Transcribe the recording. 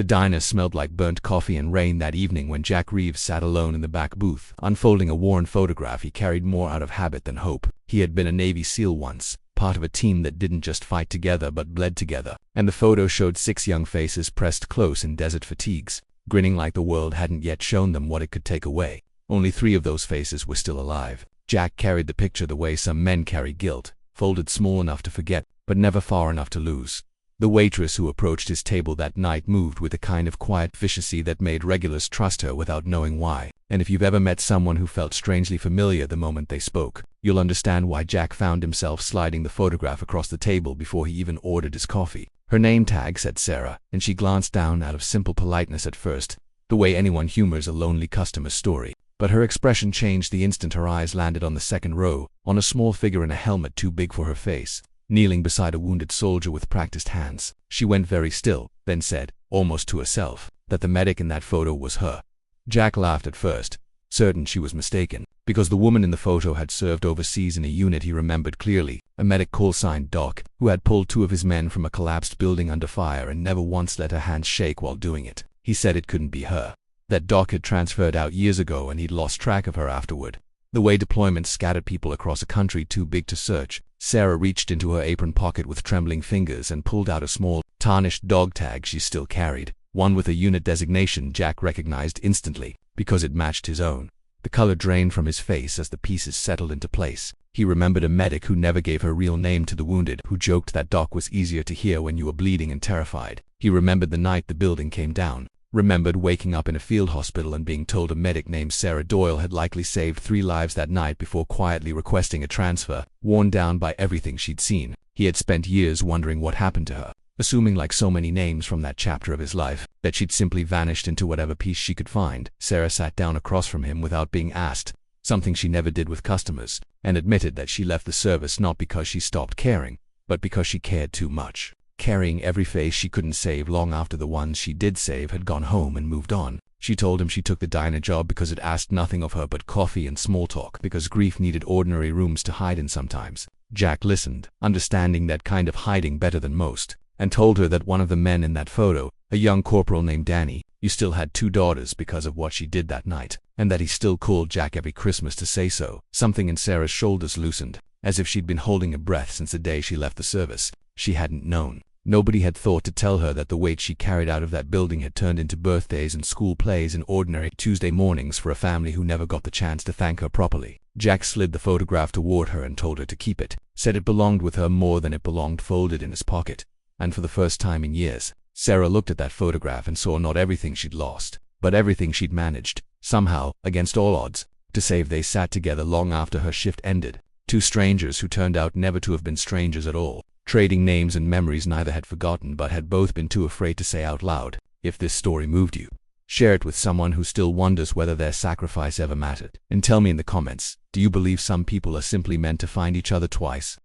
The diner smelled like burnt coffee and rain that evening when Jack Reeves sat alone in the back booth, unfolding a worn photograph he carried more out of habit than hope. He had been a Navy SEAL once, part of a team that didn't just fight together but bled together, and the photo showed 6 young faces pressed close in desert fatigues, grinning like the world hadn't yet shown them what it could take away. Only 3 of those faces were still alive. Jack carried the picture the way some men carry guilt, folded small enough to forget, but never far enough to lose. The waitress who approached his table that night moved with a kind of quiet efficiency that made regulars trust her without knowing why. And if you've ever met someone who felt strangely familiar the moment they spoke, you'll understand why Jack found himself sliding the photograph across the table before he even ordered his coffee. Her name tag said Sarah, and she glanced down out of simple politeness at first, the way anyone humors a lonely customer's story. But her expression changed the instant her eyes landed on the second row, on a small figure in a helmet too big for her face, kneeling beside a wounded soldier with practiced hands. She went very still, then said, almost to herself, that the medic in that photo was her. Jack laughed at first, certain she was mistaken, because the woman in the photo had served overseas in a unit he remembered clearly, a medic call-signed Doc, who had pulled 2 of his men from a collapsed building under fire and never once let her hands shake while doing it. He said it couldn't be her. That Doc had transferred out years ago and he'd lost track of her afterward. The way deployments scattered people across a country too big to search. Sarah reached into her apron pocket with trembling fingers and pulled out a small, tarnished dog tag she still carried, one with a unit designation Jack recognized instantly, because it matched his own. The color drained from his face as the pieces settled into place. He remembered a medic who never gave her real name to the wounded, who joked that Doc was easier to hear when you were bleeding and terrified. He remembered the night the building came down. Remembered waking up in a field hospital and being told a medic named Sarah Doyle had likely saved 3 lives that night before quietly requesting a transfer. Worn down by everything she'd seen, he had spent years wondering what happened to her, assuming, like so many names from that chapter of his life, that she'd simply vanished into whatever peace she could find. Sarah sat down across from him without being asked, something she never did with customers, and admitted that she left the service not because she stopped caring, but because she cared too much. Carrying every face she couldn't save long after the ones she did save had gone home and moved on. She told him she took the diner job because it asked nothing of her but coffee and small talk, because grief needed ordinary rooms to hide in sometimes. Jack listened, understanding that kind of hiding better than most, and told her that one of the men in that photo, a young corporal named Danny, you still had 2 daughters because of what she did that night, and that he still called Jack every Christmas to say so. Something in Sarah's shoulders loosened, as if she'd been holding a breath since the day she left the service. She hadn't known. Nobody had thought to tell her that the weight she carried out of that building had turned into birthdays and school plays and ordinary Tuesday mornings for a family who never got the chance to thank her properly. Jack slid the photograph toward her and told her to keep it, said it belonged with her more than it belonged folded in his pocket. And for the first time in years, Sarah looked at that photograph and saw not everything she'd lost, but everything she'd managed, somehow, against all odds, to save. They sat together long after her shift ended, 2 strangers who turned out never to have been strangers at all, trading names and memories neither had forgotten but had both been too afraid to say out loud. If this story moved you, share it with someone who still wonders whether their sacrifice ever mattered. And tell me in the comments, do you believe some people are simply meant to find each other twice?